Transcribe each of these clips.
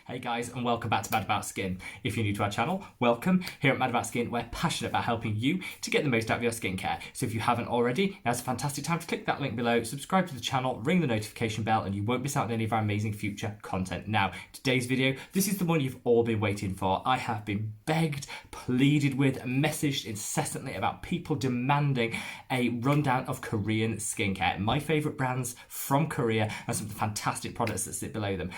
Hey guys, and welcome back to Mad About Skin. If you're new to our channel, welcome. Here at Mad About Skin, we're passionate about helping you to get the most out of your skincare. So if you haven't already, now's a fantastic time to click that link below, subscribe to the channel, ring the notification bell, and you won't miss out on any of our amazing future content. Now, today's video, this is the one you've all been waiting for. I have been begged, pleaded with, messaged incessantly about people demanding a rundown of Korean skincare. My favourite brands from Korea and some of the fantastic products that sit below them.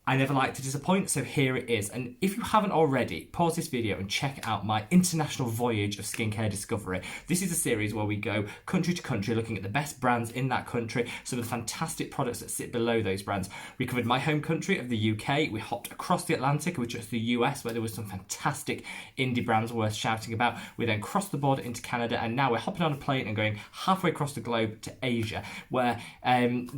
I never like to disappoint, so here it is. And if you haven't already, pause this video and check out my international voyage of skincare discovery. This is a series where we go country to country looking at the best brands in that country, some of the fantastic products that sit below those brands. We covered my home country of the UK, we hopped across the Atlantic, which was the US, where there was some fantastic indie brands worth shouting about. We then crossed the border into Canada, and now we're hopping on a plane and going halfway across the globe to Asia, where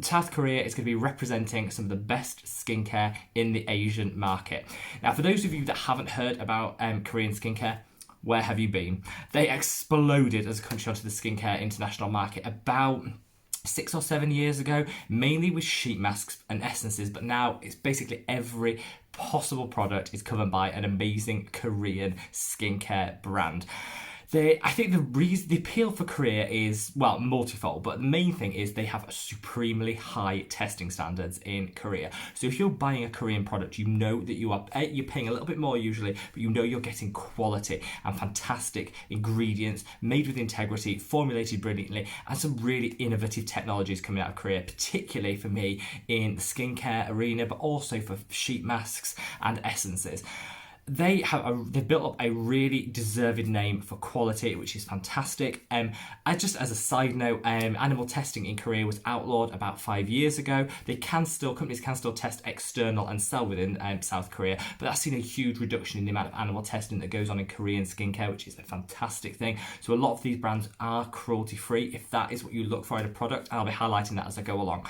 South Korea is going to be representing some of the best skincare in the Asian market. Now, for those of you that haven't heard about Korean skincare, where have you been? They exploded as a country onto the skincare international market about 6 or 7 years ago, mainly with sheet masks and essences, but now it's basically every possible product is covered by an amazing Korean skincare brand. I think the appeal for Korea is, well, multifold, but the main thing is they have supremely high testing standards in Korea. So if you're buying a Korean product, you know that you're paying a little bit more usually, but you know you're getting quality and fantastic ingredients made with integrity, formulated brilliantly, and some really innovative technologies coming out of Korea, particularly for me in the skincare arena, but also for sheet masks and essences. They've built up a really deserved name for quality, which is fantastic. Just as a side note, animal testing in Korea was outlawed about 5 years ago. Companies can still test external and sell within South Korea, but that's seen a huge reduction in the amount of animal testing that goes on in Korean skincare, which is a fantastic thing. So a lot of these brands are cruelty free, if that is what you look for in a product, and I'll be highlighting that as I go along.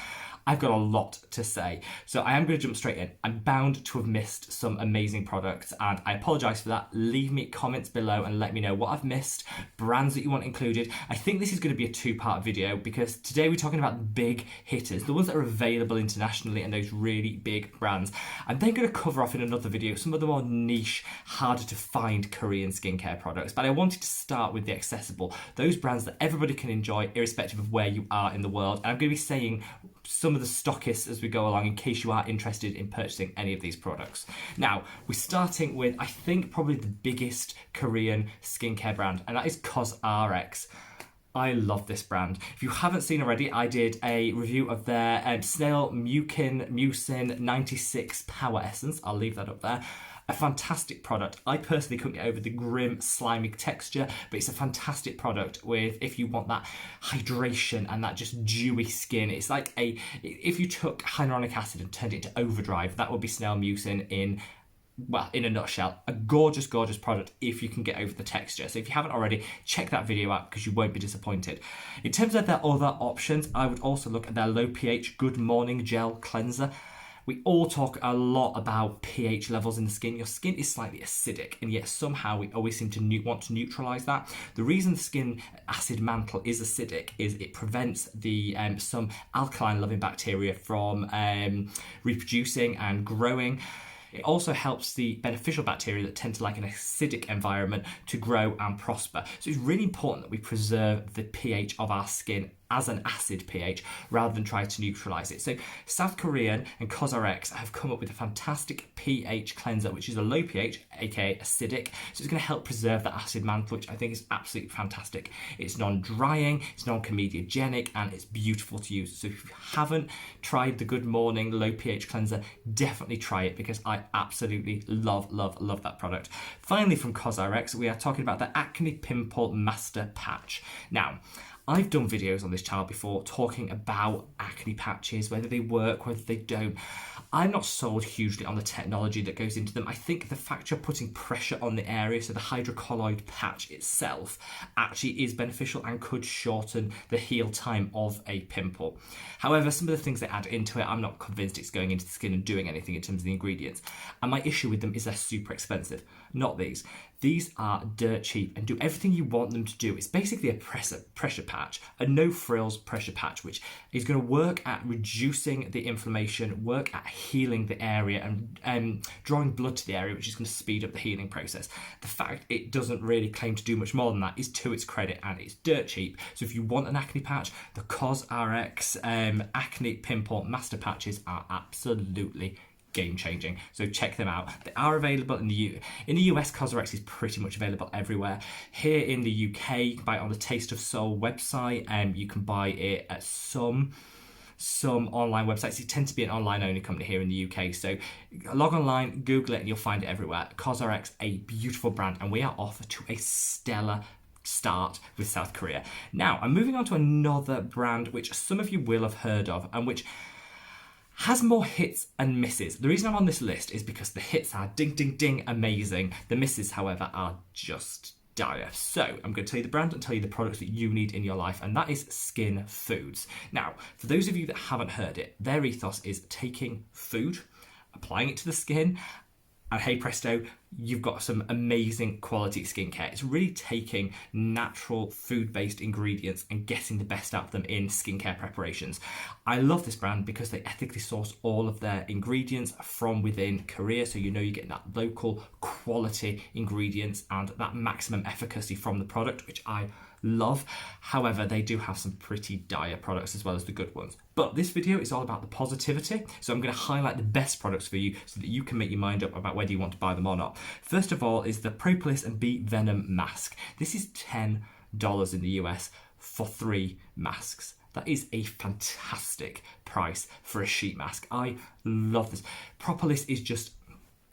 I've got a lot to say, so I am going to jump straight in. I'm bound to have missed some amazing products, and I apologise for that. Leave me comments below and let me know what I've missed, brands that you want included. I think this is going to be a two-part video because today we're talking about the big hitters, the ones that are available internationally and those really big brands. I'm then going to cover off in another video some of the more niche, harder to find Korean skincare products, but I wanted to start with the accessible, those brands that everybody can enjoy irrespective of where you are in the world. And I'm going to be saying some of the stockists as we go along in case you are interested in purchasing any of these products. Now, we're starting with, I think, probably the biggest Korean skincare brand, and that is Cosrx. I love this brand. If you haven't seen already, I did a review of their Snail mucin 96 Power Essence. I'll leave that up there. A fantastic product. I personally couldn't get over the grim, slimy texture, but it's a fantastic product with, if you want that hydration and that just dewy skin. It's like if you took hyaluronic acid and turned it into overdrive, that would be Snail mucin in a nutshell. A gorgeous, gorgeous product if you can get over the texture. So if you haven't already, check that video out because you won't be disappointed. In terms of their other options, I would also look at their low pH Good Morning Gel Cleanser. We all talk a lot about pH levels in the skin. Your skin is slightly acidic, and yet somehow we always seem to want to neutralize that. The reason the skin acid mantle is acidic is it prevents the some alkaline-loving bacteria from reproducing and growing. It also helps the beneficial bacteria that tend to like an acidic environment to grow and prosper. So it's really important that we preserve the pH of our skin as an acid pH rather than try to neutralize it. So South Korean and Cosrx have come up with a fantastic pH cleanser, which is a low pH, aka acidic. So it's going to help preserve that acid mantle, which I think is absolutely fantastic. It's non-drying, it's non-comedogenic, and it's beautiful to use. So if you haven't tried the Good Morning low pH cleanser, definitely try it because I absolutely love that product. Finally, from Cosrx, we are talking about the Acne Pimple Master Patch. Now, I've done videos on this channel before talking about acne patches, whether they work, whether they don't. I'm not sold hugely on the technology that goes into them. I think the fact you're putting pressure on the area, so the hydrocolloid patch itself, actually is beneficial and could shorten the heal time of a pimple. However, some of the things they add into it, I'm not convinced it's going into the skin and doing anything in terms of the ingredients. And my issue with them is they're super expensive. Not these. These are dirt cheap and do everything you want them to do. It's basically a pressure patch, a no frills pressure patch, which is going to work at reducing the inflammation, work at healing the area and drawing blood to the area, which is going to speed up the healing process. The fact it doesn't really claim to do much more than that is to its credit, and it's dirt cheap. So if you want an acne patch, the Cosrx acne pimple master patches are absolutely game-changing, so check them out. They are available in the US. Cosrx is pretty much available everywhere. Here in the UK, you can buy it on the Taste of Soul website, and you can buy it at some online websites. It tends to be an online-only company here in the UK, so log online, Google it, and you'll find it everywhere. Cosrx, a beautiful brand, and we are off to a stellar start with South Korea. Now, I'm moving on to another brand which some of you will have heard of, and which has more hits and misses. The reason I'm on this list is because the hits are ding, ding, ding, amazing. The misses, however, are just dire. So I'm going to tell you the brand and tell you the products that you need in your life, and that is Skinfood. Now, for those of you that haven't heard it, their ethos is taking food, applying it to the skin, and hey presto, you've got some amazing quality skincare. It's really taking natural food-based ingredients and getting the best out of them in skincare preparations. I love this brand because they ethically source all of their ingredients from within Korea, so you know you're getting that local quality ingredients and that maximum efficacy from the product, which I love. However, they do have some pretty dire products as well as the good ones. But this video is all about the positivity, so I'm going to highlight the best products for you so that you can make your mind up about whether you want to buy them or not. First of all is the Propolis and Bee Venom mask. This is $10 in the US for 3 masks. That is a fantastic price for a sheet mask. I love this. Propolis is just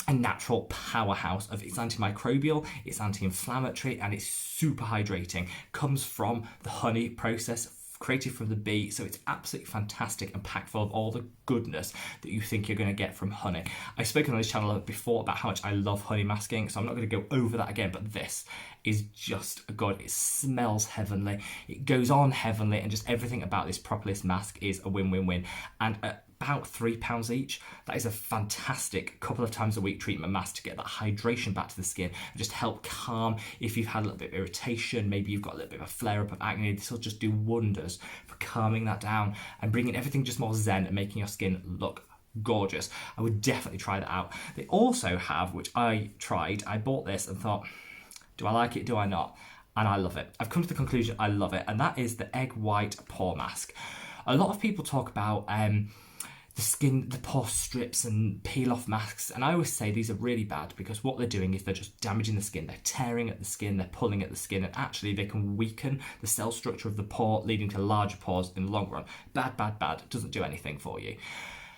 a natural powerhouse of it's antimicrobial, it's anti-inflammatory, and it's super hydrating. Comes from the honey process created from the bee, so it's absolutely fantastic and packed full of all the goodness that you think you're going to get from honey. I've spoken on this channel before about how much I love honey masking, so I'm not going to go over that again, but this is just good. It smells heavenly, it goes on heavenly, and just everything about this Propolis mask is a win-win-win. And about £3 each. That is a fantastic couple of times a week treatment mask to get that hydration back to the skin and just help calm if you've had a little bit of irritation, maybe you've got a little bit of a flare up of acne. This will just do wonders for calming that down and bringing everything just more zen and making your skin look gorgeous. I would definitely try that out. They also have, which I tried, I bought this and thought, do I like it, do I not? And I love it. I've come to the conclusion I love it, and that is the egg white pore mask. A lot of people talk about the pore strips and peel off masks, and I always say these are really bad because what they're doing is they're just damaging the skin. They're tearing at the skin, they're pulling at the skin, and actually they can weaken the cell structure of the pore, leading to larger pores in the long run. Bad, bad, bad. It doesn't do anything for you.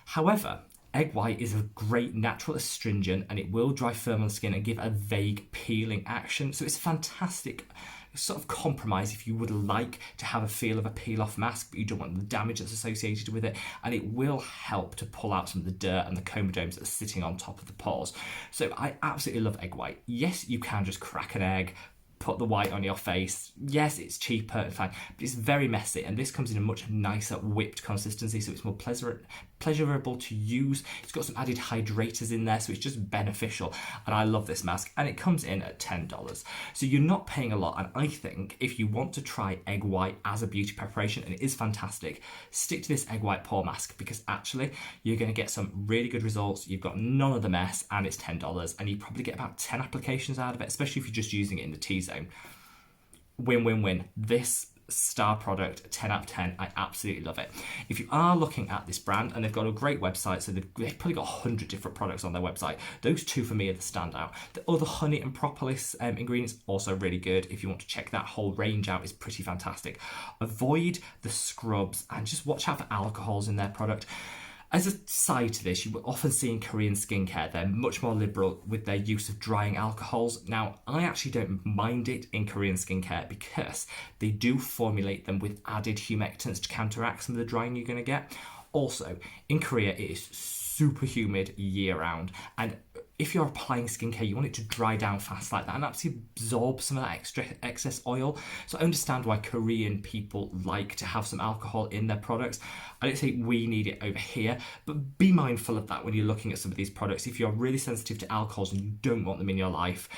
However, egg white is a great natural astringent, and it will dry firm on the skin and give a vague peeling action. So it's fantastic sort of compromise if you would like to have a feel of a peel off mask, but you don't want the damage that's associated with it, and it will help to pull out some of the dirt and the comedones that are sitting on top of the pores. So I absolutely love egg white. Yes, you can just crack an egg, put the white on your face. Yes, it's cheaper and fine, but it's very messy, and this comes in a much nicer whipped consistency, so it's more pleasurable to use. It's got some added hydrators in there, so it's just beneficial, and I love this mask, and it comes in at $10. So you're not paying a lot, and I think if you want to try egg white as a beauty preparation, and it is fantastic, stick to this egg white pore mask, because actually you're going to get some really good results. You've got none of the mess, and it's $10, and you probably get about 10 applications out of it, especially if you're just using it in the T-zone. Win, win, win. This star product, 10 out of 10. I absolutely love it. If you are looking at this brand, and they've got a great website, so they've probably got 100 different products on their website. Those two for me are the standout. The other honey and propolis ingredients, also really good. If you want to check that whole range out, is pretty fantastic. Avoid the scrubs and just watch out for alcohols in their product. As a side to this, you will often see in Korean skincare, they're much more liberal with their use of drying alcohols. Now, I actually don't mind it in Korean skincare because they do formulate them with added humectants to counteract some of the drying you're going to get. Also, in Korea, it is super humid year round, and if you're applying skincare, you want it to dry down fast like that and actually absorb some of that excess oil. So I understand why Korean people like to have some alcohol in their products. I don't think we need it over here, but be mindful of that when you're looking at some of these products. If you're really sensitive to alcohols and you don't want them in your life,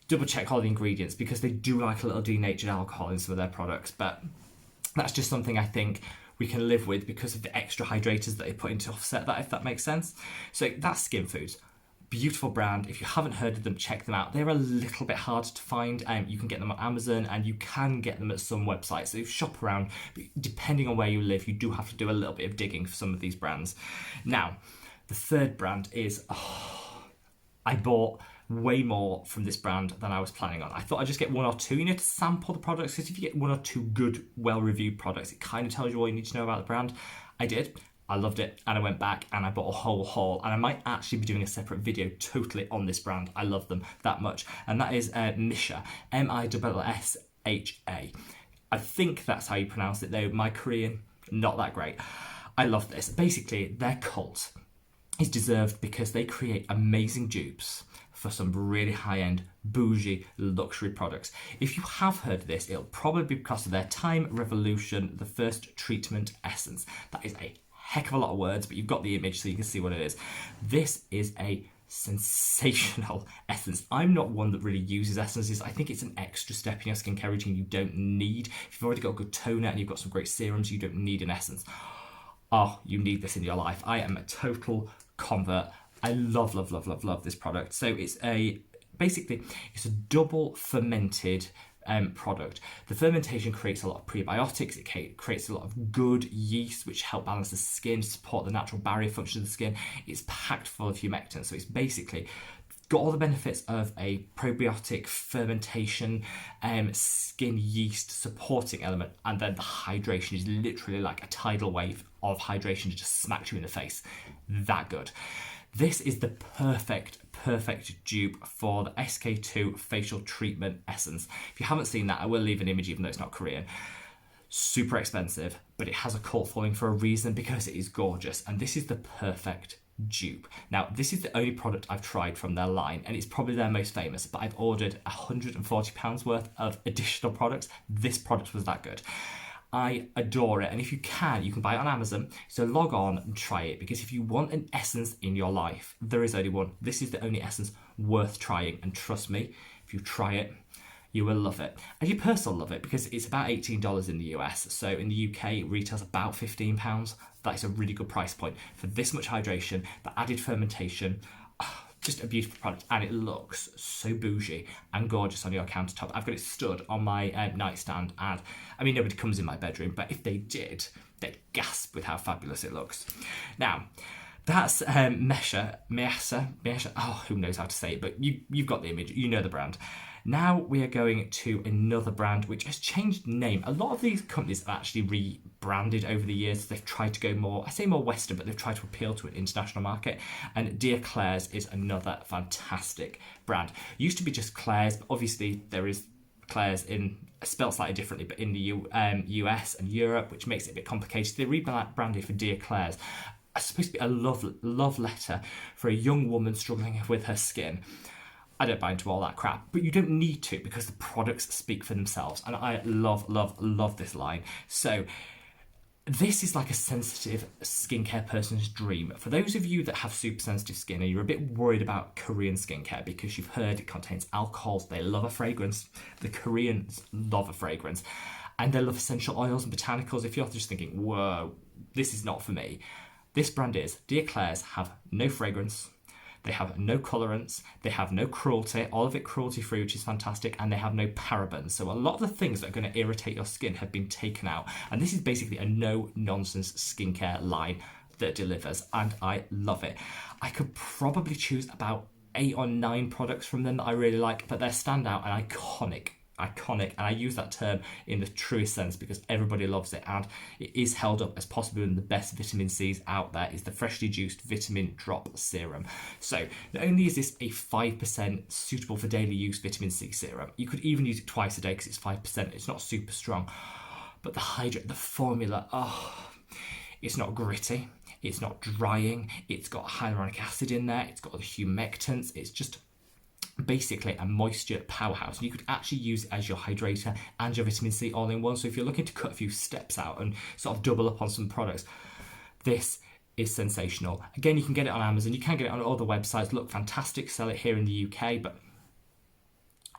double check all the ingredients, because they do like a little denatured alcohol in some of their products. But that's just something I think we can live with because of the extra hydrators that they put in to offset that, if that makes sense. So that's Skinfood. Beautiful brand. If you haven't heard of them, check them out. They're a little bit hard to find. You can get them on Amazon and you can get them at some websites. So shop around. But depending on where you live, you do have to do a little bit of digging for some of these brands. Now, the third brand is, I bought way more from this brand than I was planning on. I thought I'd just get one or two, to sample the products, because if you get one or two good, well-reviewed products, it kind of tells you all you need to know about the brand. I did. I loved it, and I went back and I bought a whole haul, and I might actually be doing a separate video totally on this brand. I love them that much, and that is Missha, Missha. I think that's how you pronounce it though. My Korean, not that great. I love this. Basically, their cult is deserved because they create amazing dupes for some really high-end, bougie, luxury products. If you have heard of this, it'll probably be because of their Time Revolution, the first treatment essence. That is a heck of a lot of words, but you've got the image so you can see what it is. This is a sensational essence. I'm not one that really uses essences. I think it's an extra step in your skincare routine you don't need. If you've already got a good toner and you've got some great serums, you don't need an essence. Oh, you need this in your life. I am a total convert. I love this product. So it's basically it's a double fermented product. The fermentation creates a lot of prebiotics. It creates a lot of good yeast which help balance the skin, support the natural barrier function of the skin. It's packed full of humectants, so it's basically got all the benefits of a probiotic fermentation, skin yeast supporting element, and then the hydration is literally like a tidal wave of hydration to just smack you in the face. That good. This is the perfect dupe for the SK2 facial treatment essence. If you haven't seen that, I will leave an image even though it's not Korean. Super expensive, but it has a cult following for a reason, because it is gorgeous, and this is the perfect dupe. Now, this is the only product I've tried from their line, and it's probably their most famous, but I've ordered £140 worth of additional products. This product was that good. I adore it, and if you can buy it on Amazon. So log on and try it, because if you want an essence in your life, there is only one. This is the only essence worth trying, and trust me, if you try it, you will love it. And your purse will love it, because it's about $18 in the US. So in the UK, it retails about £15. That is a really good price point for this much hydration, the added fermentation. Just a beautiful product, and it looks so bougie and gorgeous on your countertop. I've got it stood on my nightstand, and I mean, nobody comes in my bedroom, but if they did, they'd gasp with how fabulous it looks. Now, that's Missha. Oh, who knows how to say it, but you've got the image, you know the brand. Now we are going to another brand which has changed name. A lot of these companies have actually rebranded over the years. They've tried to go more, I say more Western, but they've tried to appeal to an international market. And Dear Klairs is another fantastic brand. It used to be just Klairs, but obviously there is Klairs spelled slightly differently, but in the US and Europe, which makes it a bit complicated. They rebranded for Dear Klairs. It's supposed to be a love letter for a young woman struggling with her skin. I don't buy into all that crap, but you don't need to, because the products speak for themselves, and I love this line. So this is like a sensitive skincare person's dream. For those of you that have super sensitive skin and you're a bit worried about Korean skincare because you've heard it contains alcohols, they love a fragrance. The Koreans love a fragrance, and they love essential oils and botanicals. If you're just thinking, whoa, this is not for me, this brand is. Dear Klairs have no fragrance. They have no colorants, they have no cruelty, all of it cruelty-free, which is fantastic, and they have no parabens. So a lot of the things that are going to irritate your skin have been taken out. And this is basically a no-nonsense skincare line that delivers, and I love it. I could probably choose about 8 or 9 products from them that I really like, but they're standout and iconic, and I use that term in the truest sense because everybody loves it, and it is held up as possibly one of the best vitamin C's out there. Is the freshly juiced vitamin drop serum. So not only is this a 5% suitable for daily use vitamin C serum, you could even use it twice a day because it's 5%. It's not super strong, but the formula, it's not gritty, it's not drying, it's got hyaluronic acid in there, it's got the humectants, it's just basically a moisture powerhouse. And you could actually use it as your hydrator and your vitamin C all in one. So if you're looking to cut a few steps out and sort of double up on some products, this is sensational. Again, you can get it on Amazon, you can get it on other websites, look fantastic, sell it here in the UK, but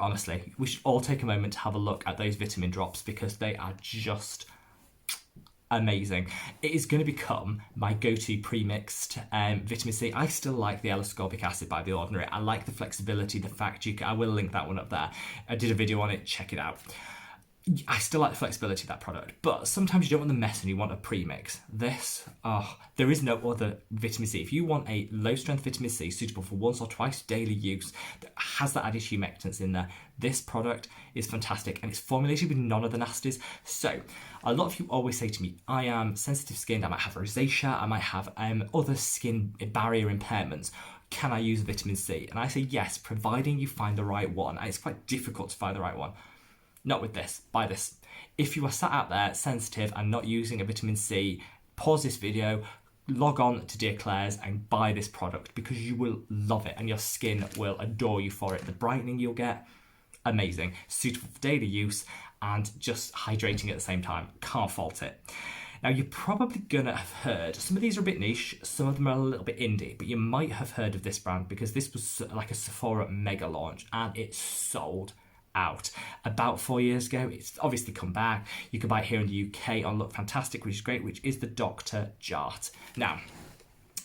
honestly, we should all take a moment to have a look at those vitamin drops because they are just amazing. It is going to become my go-to pre-mixed vitamin C. I still like the L-ascorbic acid by The Ordinary. I like the flexibility, the fact I will link that one up there. I did a video on it, check it out. I still like the flexibility of that product, but sometimes you don't want the mess and you want a premix. There is no other vitamin C. If you want a low-strength vitamin C suitable for once or twice daily use that has that added humectants in there, this product is fantastic, and it's formulated with none of the nasties. So a lot of you always say to me, I am sensitive skinned, I might have rosacea, I might have other skin barrier impairments. Can I use vitamin C? And I say yes, providing you find the right one. And it's quite difficult to find the right one. Not with this, buy this. If you are sat out there sensitive and not using a vitamin C, pause this video, log on to Dear Klairs and buy this product, because you will love it and your skin will adore you for it. The brightening you'll get, amazing. Suitable for daily use and just hydrating at the same time. Can't fault it. Now, you're probably gonna have heard, some of these are a bit niche, some of them are a little bit indie, but you might have heard of this brand because this was like a Sephora mega launch and it sold out about 4 years ago. It's obviously come back. You can buy it here in the UK on Look Fantastic, which is great, which is the Dr. JART. Now,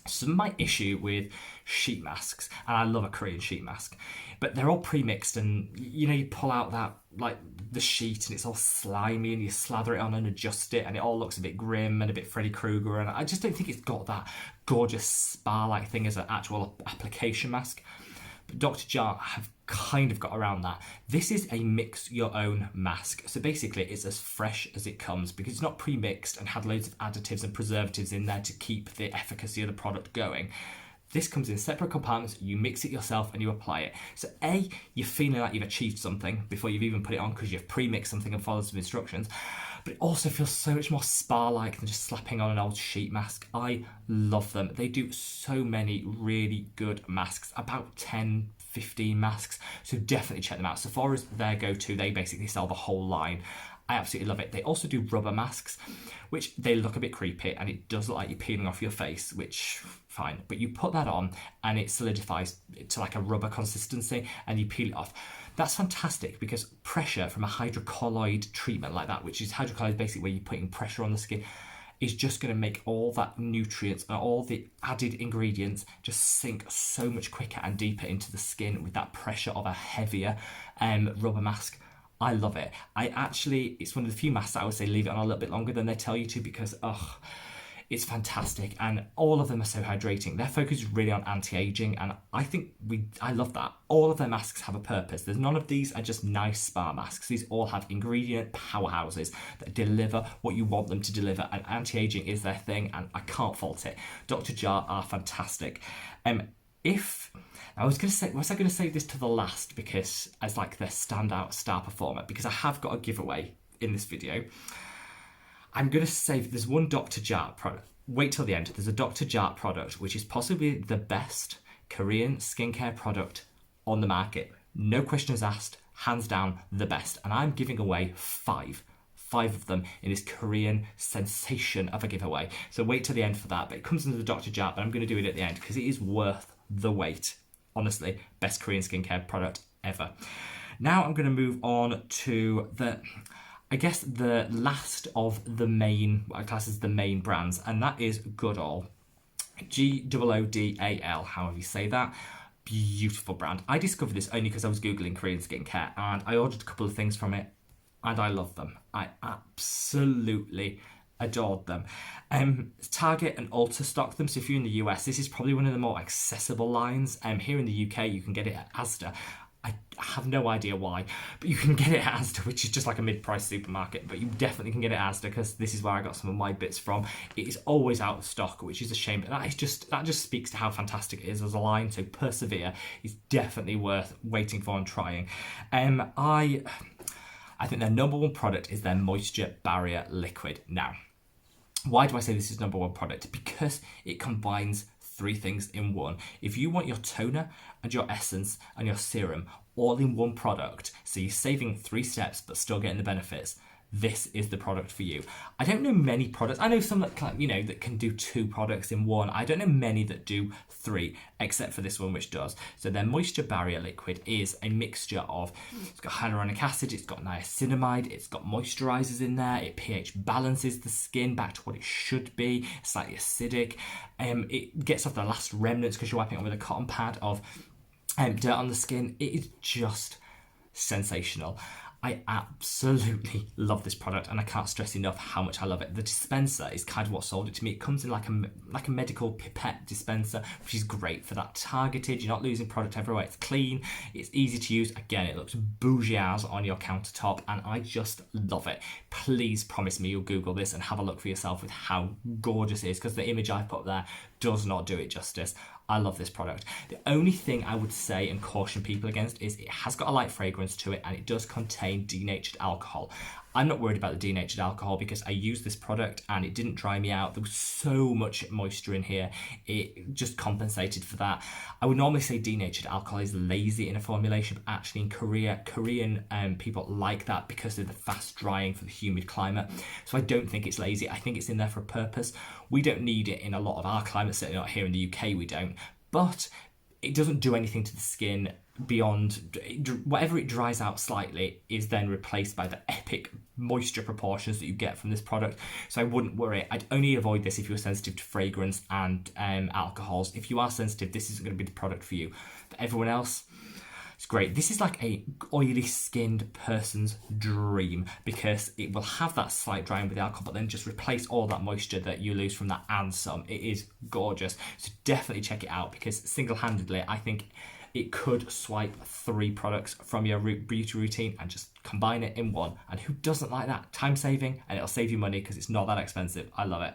some of my issue with sheet masks, and I love a Korean sheet mask, but they're all pre-mixed, and you pull out that like the sheet and it's all slimy and you slather it on and adjust it and it all looks a bit grim and a bit Freddy Krueger, and I just don't think it's got that gorgeous spa-like thing as an actual application mask. But Dr. JART have kind of got around that. This is a mix your own mask. So basically it's as fresh as it comes because it's not pre-mixed and had loads of additives and preservatives in there to keep the efficacy of the product going. This comes in separate compartments, you mix it yourself and you apply it. So A, you're feeling like you've achieved something before you've even put it on because you've pre-mixed something and followed some instructions. But it also feels so much more spa-like than just slapping on an old sheet mask. I love them. They do so many really good masks, about 10, 15 masks. So definitely check them out. Sephora's their go-to. They basically sell the whole line. I absolutely love it. They also do rubber masks, which they look a bit creepy and it does look like you're peeling off your face, which fine. But you put that on and it solidifies to like a rubber consistency and you peel it off. That's fantastic because pressure from a hydrocolloid treatment like that, which is hydrocolloid basically where you're putting pressure on the skin, is just going to make all that nutrients and all the added ingredients just sink so much quicker and deeper into the skin with that pressure of a heavier rubber mask. I love it. It's one of the few masks that I would say leave it on a little bit longer than they tell you to because, it's fantastic. And all of them are so hydrating. Their focus is really on anti-aging. And I love that. All of their masks have a purpose. There's none of these are just nice spa masks. These all have ingredient powerhouses that deliver what you want them to deliver. And anti-aging is their thing. And I can't fault it. Dr. JART are fantastic. I was going to save this to the last because as like their standout star performer, because I have got a giveaway in this video. I'm going to save, there's one Dr. JART product. Wait till the end. There's a Dr. JART product, which is possibly the best Korean skincare product on the market. No questions asked, hands down, the best. And I'm giving away five of them in this Korean sensation of a giveaway. So wait till the end for that. But it comes into the Dr. JART, but I'm going to do it at the end because it is worth the wait. Honestly, best Korean skincare product ever. Now I'm going to move on to the last of the main, what I class as the main brands, and that is Goodal. Goodal, however you say that. Beautiful brand. I discovered this only because I was Googling Korean skincare and I ordered a couple of things from it and I love them. I absolutely adored them. Target and Ulta stock them, so if you're in the US, this is probably one of the more accessible lines. Here in the UK, you can get it at Asda. I have no idea why, but you can get it at Asda, which is just like a mid-price supermarket, but you definitely can get it at Asda because this is where I got some of my bits from. It is always out of stock, which is a shame, but that just speaks to how fantastic it is as a line, so persevere. It's definitely worth waiting for and trying. I think their number one product is their Moisture Barrier Liquid. Now, why do I say this is number one product? Because it combines three things in one. If you want your toner and your essence and your serum all in one product, so you're saving 3 steps but still getting the benefits, this is the product for you. I don't know many products. I know some that, you know, that can do 2 products in one. I don't know many that do 3, except for this one, which does. So their moisture barrier liquid is a mixture of, it's got hyaluronic acid, it's got niacinamide, it's got moisturizers in there, it pH balances the skin back to what it should be, it's slightly acidic. It gets off the last remnants because you're wiping it with a cotton pad of dirt on the skin. It is just sensational. I absolutely love this product, and I can't stress enough how much I love it. The dispenser is kind of what sold it to me. It comes in like a medical pipette dispenser, which is great for that targeted. You're not losing product everywhere. It's clean, it's easy to use. Again, it looks bougie as on your countertop, and I just love it. Please promise me you'll Google this and have a look for yourself with how gorgeous it is, because the image I've put there does not do it justice. I love this product. The only thing I would say and caution people against is it has got a light fragrance to it, and it does contain denatured alcohol. I'm not worried about the denatured alcohol because I used this product and it didn't dry me out. There was so much moisture in here, it just compensated for that. I would normally say denatured alcohol is lazy in a formulation, but actually in Korean people like that because of the fast drying for the humid climate. So I don't think it's lazy. I think it's in there for a purpose. We don't need it in a lot of our climate, certainly not here in the UK we don't, but it doesn't do anything to the skin beyond whatever it dries out slightly is then replaced by the epic moisture proportions that you get from this product. So I wouldn't worry. I'd only avoid this if you're sensitive to fragrance and alcohols. If you are sensitive, this isn't going to be the product for you. For everyone else, it's great. This is like a oily skinned person's dream because it will have that slight drying with the alcohol, but then just replace all that moisture that you lose from that and some. It is gorgeous. So definitely check it out because single-handedly, I think it could swipe 3 products from your beauty routine and just combine it in one. And who doesn't like that? Time saving, and it'll save you money because it's not that expensive. I love it.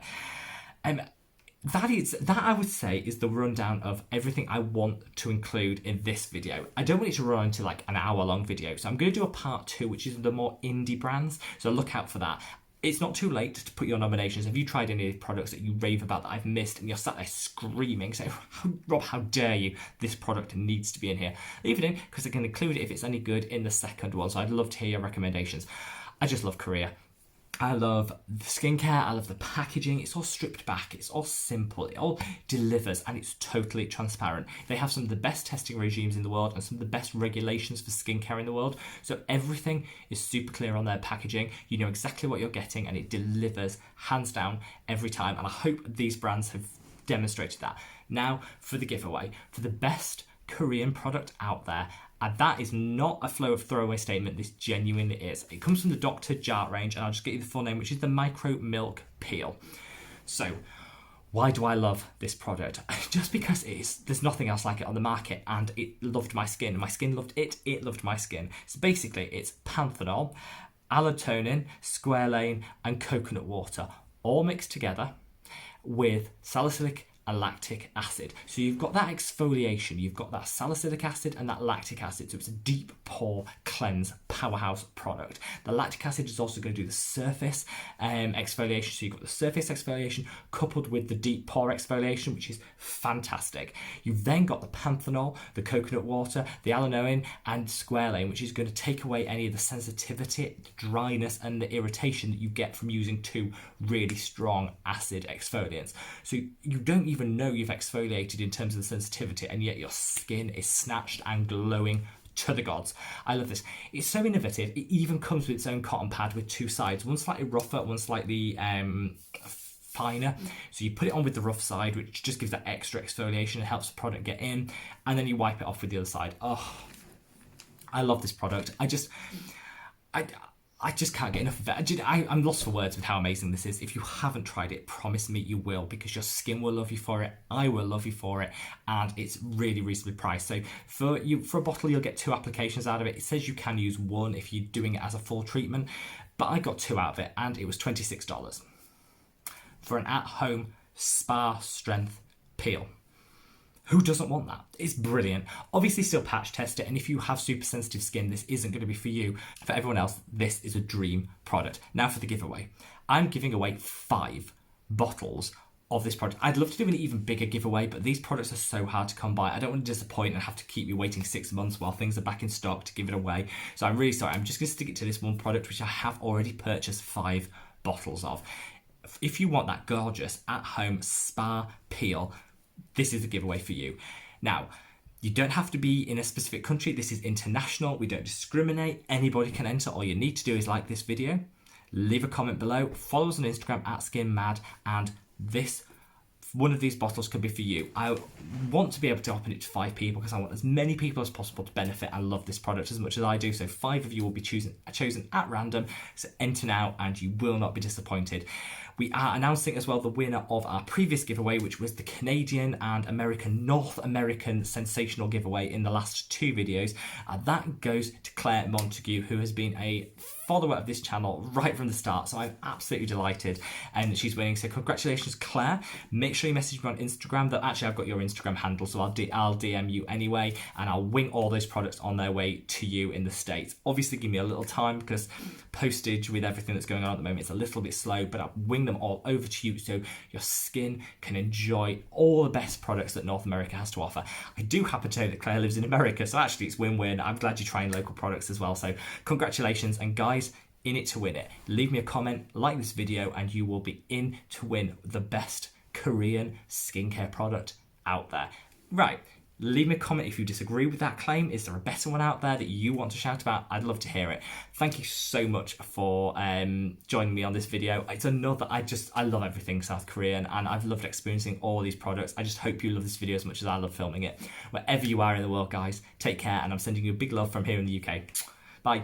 That I would say is the rundown of everything I want to include in this video. I don't want it to run into like an hour-long video, so I'm going to do a part 2, which is the more indie brands. So look out for that. It's not too late to put your nominations. Have you tried any of the products that you rave about that I've missed and you're sat there screaming, saying, Rob, how dare you? This product needs to be in here. Leave it in because I can include it if it's any good in the second one. So I'd love to hear your recommendations. I just love Korea. I love the skincare, I love the packaging, it's all stripped back, it's all simple, it all delivers, and it's totally transparent. They have some of the best testing regimes in the world and some of the best regulations for skincare in the world, so everything is super clear on their packaging. You know exactly what you're getting and it delivers hands down every time, and I hope these brands have demonstrated that. Now for the giveaway, for the best Korean product out there, and that is not a flow of throwaway statement, this genuinely is. It comes from the Dr. JART range, and I'll just get you the full name, which is the Micro Milk Peel. So, why do I love this product? Just because there's nothing else like it on the market, and it loved my skin. My skin loved it, it loved my skin. So basically, it's panthenol, allotonin, squalane, and coconut water, all mixed together with salicylic and lactic acid. So you've got that exfoliation, you've got that salicylic acid and that lactic acid, so it's a deep pore cleanse powerhouse product. The lactic acid is also going to do the surface exfoliation, so you've got the surface exfoliation coupled with the deep pore exfoliation, which is fantastic. You've then got the panthenol, the coconut water, the alanoin and squalane, which is going to take away any of the sensitivity, the dryness and the irritation that you get from using 2 really strong acid exfoliants. So you don't even know you've exfoliated in terms of the sensitivity, and yet your skin is snatched and glowing to the gods. I love this. It's so innovative. It even comes with its own cotton pad with 2 sides, one slightly rougher, one slightly finer. So you put it on with the rough side, which just gives that extra exfoliation and helps the product get in, and then you wipe it off with the other side. Oh, I love this product. I just can't get enough of it. I'm lost for words with how amazing this is. If you haven't tried it, promise me you will, because your skin will love you for it, I will love you for it, and it's really reasonably priced. So for a bottle, you'll get 2 applications out of it. It says you can use 1 if you're doing it as a full treatment, but I got 2 out of it, and it was $26 for an at-home spa strength peel. Who doesn't want that? It's brilliant. Obviously still patch test it, and if you have super sensitive skin, this isn't going to be for you. For everyone else, this is a dream product. Now for the giveaway. I'm giving away 5 bottles of this product. I'd love to do an even bigger giveaway, but these products are so hard to come by. I don't want to disappoint and have to keep you waiting 6 months while things are back in stock to give it away. So I'm really sorry. I'm just going to stick it to this one product, which I have already purchased 5 bottles of. If you want that gorgeous at-home spa peel, this is the giveaway for you. Now, you don't have to be in a specific country. This is international. We don't discriminate. Anybody can enter. All you need to do is like this video, leave a comment below, follow us on Instagram at SkinMad, and one of these bottles could be for you. I want to be able to open it to 5 people because I want as many people as possible to benefit and love this product as much as I do. So 5 of you will be chosen at random. So enter now and you will not be disappointed. We are announcing as well the winner of our previous giveaway, which was the Canadian and North American sensational giveaway in the last 2 videos. That goes to Claire Montague, who has been a follower of this channel right from the start. So I'm absolutely delighted and she's winning. So congratulations, Claire. Make sure you message me on Instagram. Though actually I've got your Instagram handle, so I'll DM you anyway, and I'll wing all those products on their way to you in the States. Obviously give me a little time because postage with everything that's going on at the moment, it's a little bit slow, but I'll wing them all over to you so your skin can enjoy all the best products that North America has to offer. I do happen to know that Claire lives in America, so actually it's win-win. I'm glad you're trying local products as well. So congratulations, and guys, in it to win it. Leave me a comment, like this video, and you will be in to win the best Korean skincare product out there. Right. Leave me a comment if you disagree with that claim. Is there a better one out there that you want to shout about? I'd love to hear it. Thank you so much for joining me on this video. It's another, I love everything South Korean, and I've loved experiencing all these products. I just hope you love this video as much as I love filming it. Wherever you are in the world, guys, take care, and I'm sending you a big love from here in the UK. Bye.